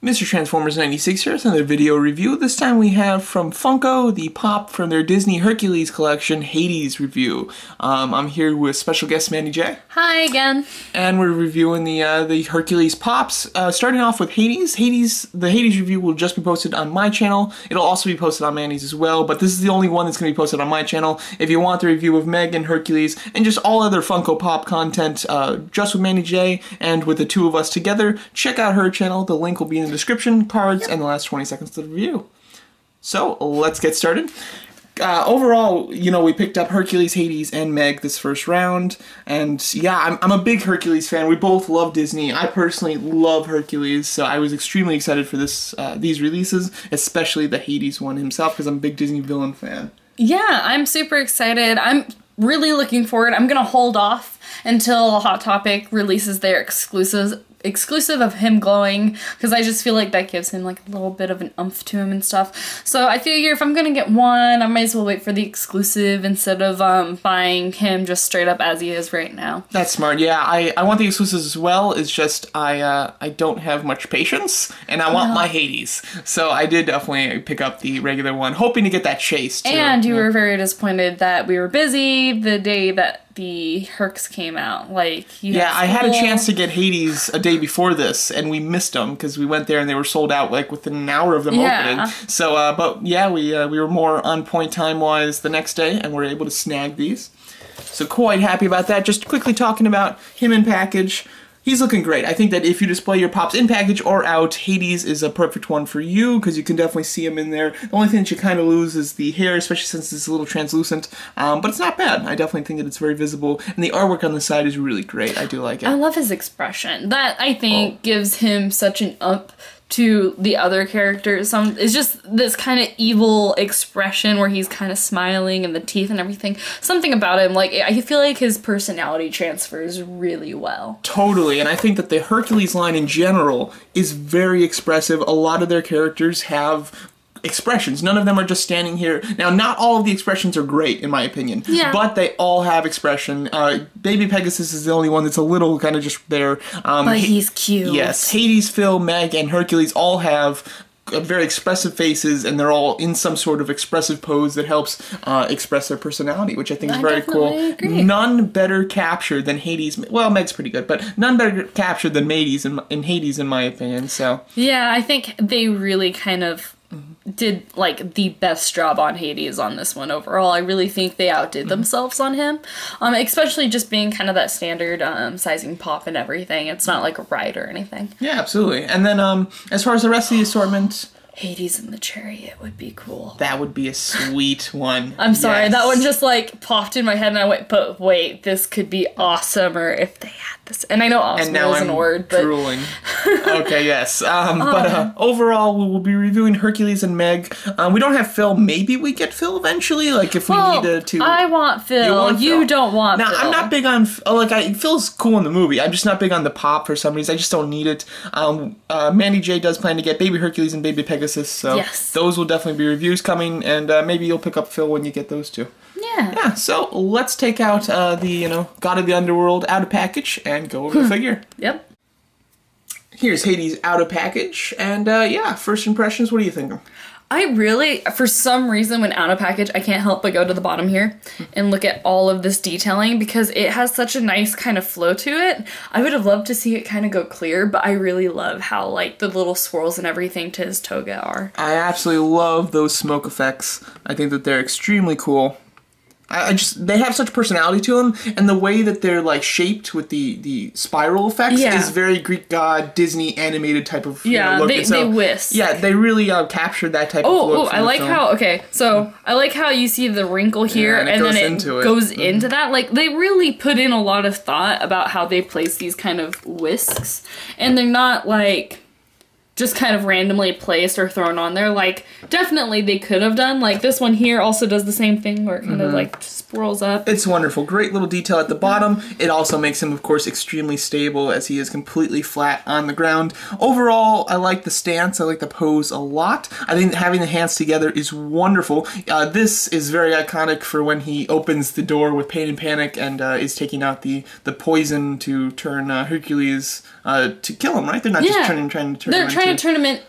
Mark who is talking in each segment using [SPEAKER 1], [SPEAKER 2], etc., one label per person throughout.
[SPEAKER 1] Mr. Transformers 96 here with another video review. This time we have from Funko, the pop from their Disney Hercules collection, Hades review. I'm here with special guest Mandy J.
[SPEAKER 2] Hi again.
[SPEAKER 1] And we're reviewing the Hercules pops. Starting off with Hades. The Hades review will just be posted on my channel. It'll also be posted on Mandy's as well, but this is the only one that's going to be posted on my channel. If you want the review of Meg and Hercules and just all other Funko Pop content just with Mandy J and with the two of us together, check out her channel. The link will be in the description, cards, and the last 20 seconds of the review. So, let's get started. Overall, you know, we picked up Hercules, Hades, and Meg this first round, and yeah, I'm a big Hercules fan. We both love Disney. I personally love Hercules, so I was extremely excited for these releases, especially the Hades one himself, because I'm a big Disney villain fan.
[SPEAKER 2] Yeah, I'm super excited. I'm really looking forward. I'm gonna hold off until Hot Topic releases their exclusive of him glowing, because I just feel like that gives him like a little bit of an oomph to him and stuff. So I figure if I'm gonna get one, I might as well wait for the exclusive instead of buying him just straight up as he is right now.
[SPEAKER 1] That's smart. Yeah, I want the exclusives as well. It's just I don't have much patience, and I want my Hades. So I did definitely pick up the regular one, hoping to get that chase too.
[SPEAKER 2] And you were very disappointed that we were busy the day that the Hercs came out. Like,
[SPEAKER 1] I had a chance to get Hades a day before this, and we missed them because we went there and they were sold out like within an hour of them opening. So, but yeah, we were more on point time-wise the next day, and we're able to snag these. So quite happy about that. Just quickly talking about him in package. He's looking great. I think that if you display your pops in package or out, Hades is a perfect one for you, because you can definitely see him in there. The only thing that you kind of lose is the hair, especially since it's a little translucent, but it's not bad. I definitely think that it's very visible, and the artwork on the side is really great. I do like it.
[SPEAKER 2] I love his expression. That, I think, gives him such an up to the other characters. It's just this kind of evil expression where he's kind of smiling and the teeth and everything. Something about him, like, I feel like his personality transfers really well.
[SPEAKER 1] Totally, and I think that the Hercules line in general is very expressive. A lot of their characters have expressions. None of them are just standing here. Now, not all of the expressions are great, in my opinion, but they all have expression. Baby Pegasus is the only one that's a little kind of just there.
[SPEAKER 2] But he's cute.
[SPEAKER 1] Yes, Hades, Phil, Meg, and Hercules all have very expressive faces, and they're all in some sort of expressive pose that helps express their personality, which I think is very cool.
[SPEAKER 2] Agree.
[SPEAKER 1] None better captured than Hades. Well, Meg's pretty good, but none better captured than Hades in my opinion. So yeah,
[SPEAKER 2] I think they really kind of did like the best job on Hades on this one overall. I really think they outdid themselves on him, especially just being kind of that standard sizing pop and everything. It's not like a ride or anything.
[SPEAKER 1] Yeah, absolutely. And then as far as the rest of the assortment,
[SPEAKER 2] Hades in the chariot would be cool.
[SPEAKER 1] That would be a sweet one.
[SPEAKER 2] I'm sorry, that one just like popped in my head and I went, but wait, this could be awesomer if they had this. And I know awesome isn't a word, but
[SPEAKER 1] drooling. Okay, yes. But overall, we will be reviewing Hercules and Meg. We don't have Phil. Maybe we get Phil eventually, like if we needed to.
[SPEAKER 2] I want Phil. You don't want Phil.
[SPEAKER 1] I'm not big on, Phil's cool in the movie. I'm just not big on the pop for some reason. I just don't need it. Mandy J does plan to get Baby Hercules and Baby Pegasus, so those will definitely be reviews coming, and maybe you'll pick up Phil when you get those two. Yeah, so let's take out the, God of the Underworld out of package and go over the figure.
[SPEAKER 2] Yep.
[SPEAKER 1] Here's Hades out of package, and yeah, first impressions, what are you thinking?
[SPEAKER 2] I really, for some reason, when out of package, I can't help but go to the bottom here and look at all of this detailing because it has such a nice kind of flow to it. I would have loved to see it kind of go clear, but I really love how, like, the little swirls and everything to his toga are. I
[SPEAKER 1] absolutely love those smoke effects. I think that they're extremely cool. They have such personality to them, and the way that they're like shaped with the spiral effects is very Greek god, Disney animated type of look.
[SPEAKER 2] They whisk.
[SPEAKER 1] Yeah, they really captured that type of look.
[SPEAKER 2] I like how, I like how you see the wrinkle here, and then it goes into that. Like, they really put in a lot of thought about how they place these kind of whisks, and they're not like just kind of randomly placed or thrown on there. Like, definitely they could have done. Like, this one here also does the same thing where it kind of, like, swirls up.
[SPEAKER 1] It's wonderful. Great little detail at the bottom. It also makes him, of course, extremely stable as he is completely flat on the ground. Overall, I like the stance. I like the pose a lot. I think having the hands together is wonderful. This is very iconic for when he opens the door with Pain and Panic and is taking out the poison to turn Hercules to kill him, right? They're not just trying to turn him into
[SPEAKER 2] trying to turn him in.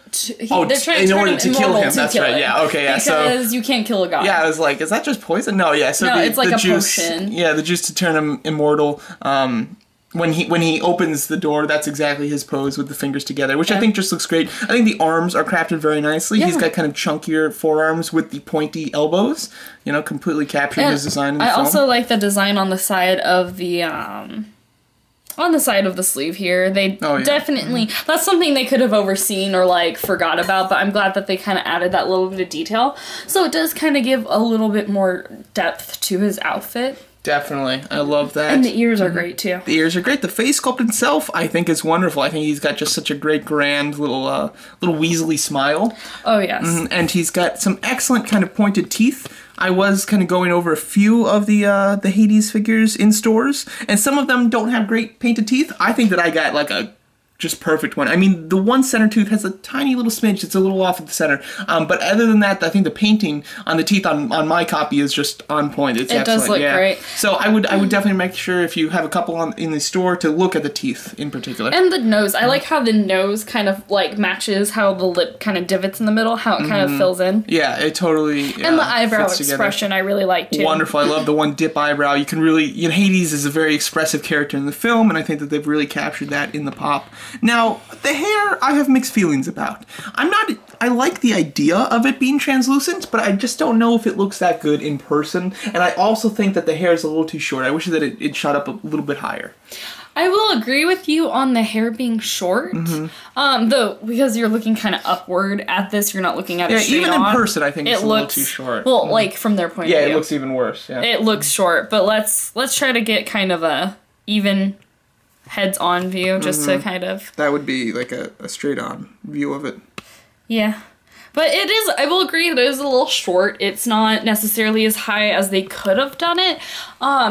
[SPEAKER 2] They're trying to
[SPEAKER 1] in
[SPEAKER 2] turn
[SPEAKER 1] order
[SPEAKER 2] him
[SPEAKER 1] to kill him. That's right.
[SPEAKER 2] Him.
[SPEAKER 1] Yeah. Okay. Yeah.
[SPEAKER 2] Because you can't kill a god.
[SPEAKER 1] Yeah, I was like, is that just poison? No. Yeah. So
[SPEAKER 2] no, it's like
[SPEAKER 1] the
[SPEAKER 2] a
[SPEAKER 1] juice,
[SPEAKER 2] potion.
[SPEAKER 1] Yeah, the juice to turn him immortal. When he opens the door, that's exactly his pose with the fingers together, which I think just looks great. I think the arms are crafted very nicely. Yeah. He's got kind of chunkier forearms with the pointy elbows, completely capturing his design in the film.
[SPEAKER 2] I also like the design on the side of the sleeve here. They definitely, that's something they could have overseen or like forgot about, but I'm glad that they kind of added that little bit of detail. So it does kind of give a little bit more depth to his outfit.
[SPEAKER 1] Definitely. I love that.
[SPEAKER 2] And the ears are great, too.
[SPEAKER 1] The ears are great. The face sculpt itself, I think, is wonderful. I think he's got just such a great, grand, little weaselly smile.
[SPEAKER 2] Oh, yes.
[SPEAKER 1] And he's got some excellent kind of pointed teeth. I was kind of going over a few of the Hades figures in stores, and some of them don't have great painted teeth. I think that I got, like, a just perfect one. I mean, the one center tooth has a tiny little smidge. It's a little off at the center. But other than that, I think the painting on the teeth on my copy is just on point. It's
[SPEAKER 2] excellent. Does look great.
[SPEAKER 1] So I would definitely make sure if you have a couple in the store to look at the teeth in particular.
[SPEAKER 2] And the nose. I like how the nose kind of like matches how the lip kind of divots in the middle, how it kind of fills in.
[SPEAKER 1] Yeah, it totally
[SPEAKER 2] and the eyebrow expression I really like too.
[SPEAKER 1] Wonderful. I love the one dip eyebrow. You can really, Hades is a very expressive character in the film, and I think that they've really captured that in the pop. Now, the hair, I have mixed feelings about. I like the idea of it being translucent, but I just don't know if it looks that good in person. And I also think that the hair is a little too short. I wish that it shot up a little bit higher.
[SPEAKER 2] I will agree with you on the hair being short. Though, because you're looking kind of upward at this, you're not looking at it straight
[SPEAKER 1] even
[SPEAKER 2] on.
[SPEAKER 1] in person, I think it's a little too short.
[SPEAKER 2] Well, like, from their point of view.
[SPEAKER 1] Yeah, it looks even worse. Yeah.
[SPEAKER 2] It looks short, but let's try to get kind of a even heads-on view, just to kind of...
[SPEAKER 1] That would be like a straight-on view of it.
[SPEAKER 2] Yeah. But it is, I will agree, that it is a little short. It's not necessarily as high as they could have done it.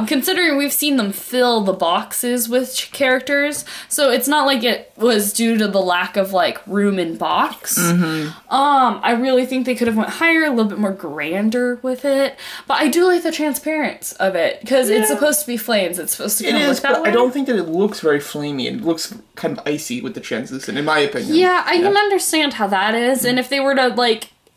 [SPEAKER 2] Considering we've seen them fill the boxes with characters, so it's not like it was due to the lack of, like, room in box. I really think they could have went higher, a little bit more grander with it. But I do like the transparency of it, because it's supposed to be flames. It's supposed to kind of look that way.
[SPEAKER 1] I don't think that it looks very flamey. It looks kind of icy with the translucent, in my opinion.
[SPEAKER 2] Yeah, I can understand how that is, and if they were to,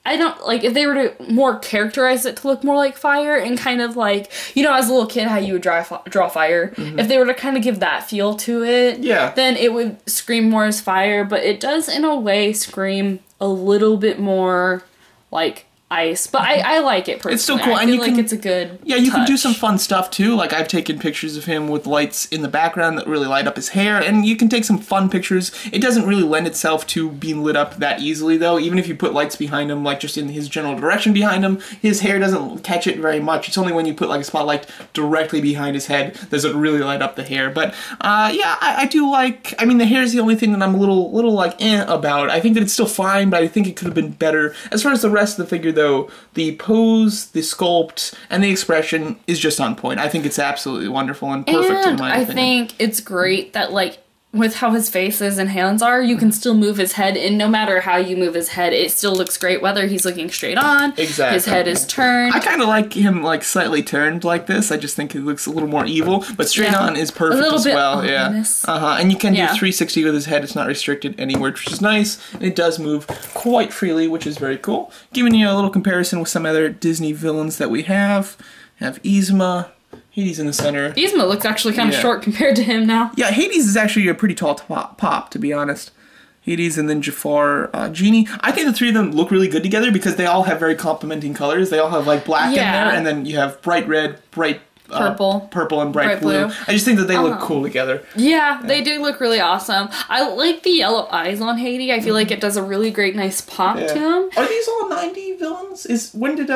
[SPEAKER 2] if they were to more characterize it to look more like fire and kind of like, as a little kid how you would draw fire, if they were to kind of give that feel to it, then it would scream more as fire, but it does in a way scream a little bit more like ice, but I like it personally.
[SPEAKER 1] It's still cool.
[SPEAKER 2] I feel like it's a good
[SPEAKER 1] you can do
[SPEAKER 2] touch.
[SPEAKER 1] some fun stuff too. Like, I've taken pictures of him with lights in the background that really light up his hair, and you can take some fun pictures. It doesn't really lend itself to being lit up that easily, though. Even if you put lights behind him, like just in his general direction behind him, his hair doesn't catch it very much. It's only when you put like a spotlight directly behind his head does it really light up the hair. But I do like. I mean, the hair is the only thing that I'm a little like about. I think that it's still fine, but I think it could have been better. As far as the rest of the figure, though, the pose, the sculpt, and the expression is just on point. I think it's absolutely wonderful and perfect in my opinion.
[SPEAKER 2] I think it's great that, like, with how his face is and hands are, you can still move his head, and no matter how you move his head, it still looks great, whether he's looking straight on, his head is turned.
[SPEAKER 1] I kind of like him, like, slightly turned like this. I just think it looks a little more evil, but straight on is perfect as well. And you can do 360 with his head. It's not restricted anywhere, which is nice, and it does move quite freely, which is very cool. Giving you a little comparison with some other Disney villains that we have. Yzma. Hades in the center.
[SPEAKER 2] Yzma looks actually kind of short compared to him now.
[SPEAKER 1] Yeah, Hades is actually a pretty tall pop, to be honest. Hades and then Jafar, Genie. I think the three of them look really good together because they all have very complementing colors. They all have like black in there, and then you have bright red, bright purple and bright blue. I just think that they look cool together.
[SPEAKER 2] Yeah, they do look really awesome. I like the yellow eyes on Hades. I feel like it does a really great, nice pop to him.
[SPEAKER 1] Are these all 90 villains? When did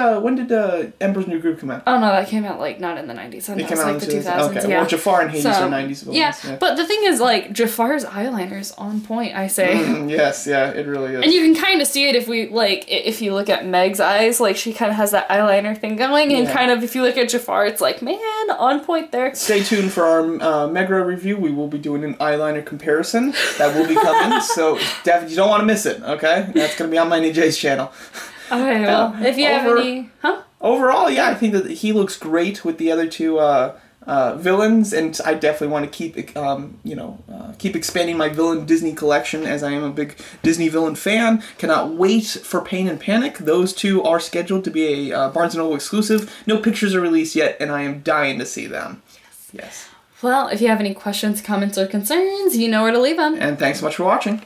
[SPEAKER 1] Emperor's New Groove come out?
[SPEAKER 2] Oh no, that came out like not in the 90s. It came out like the 2000s. Okay,
[SPEAKER 1] well, Jafar and Hades are 90s villains.
[SPEAKER 2] Yeah, but the thing is, like, Jafar's eyeliner is on point. I say.
[SPEAKER 1] Yes, it really is.
[SPEAKER 2] And you can kind of see it if you look at Meg's eyes, like she kind of has that eyeliner thing going, and kind of if you look at Jafar, it's like, man, on point there.
[SPEAKER 1] Stay tuned for our Megra review. We will be doing an eyeliner comparison that will be coming, so definitely you don't want to miss it. Okay, that's gonna be on my Jay's channel.
[SPEAKER 2] Okay, well, if you have any,
[SPEAKER 1] Overall, I think that he looks great with the other two villains, and I definitely want to keep, keep expanding my villain Disney collection, as I am a big Disney villain fan. Cannot wait for Pain and Panic. Those two are scheduled to be a Barnes & Noble exclusive. No pictures are released yet, and I am dying to see them. Yes.
[SPEAKER 2] Well, if you have any questions, comments, or concerns, you know where to leave them.
[SPEAKER 1] And thanks so much for watching.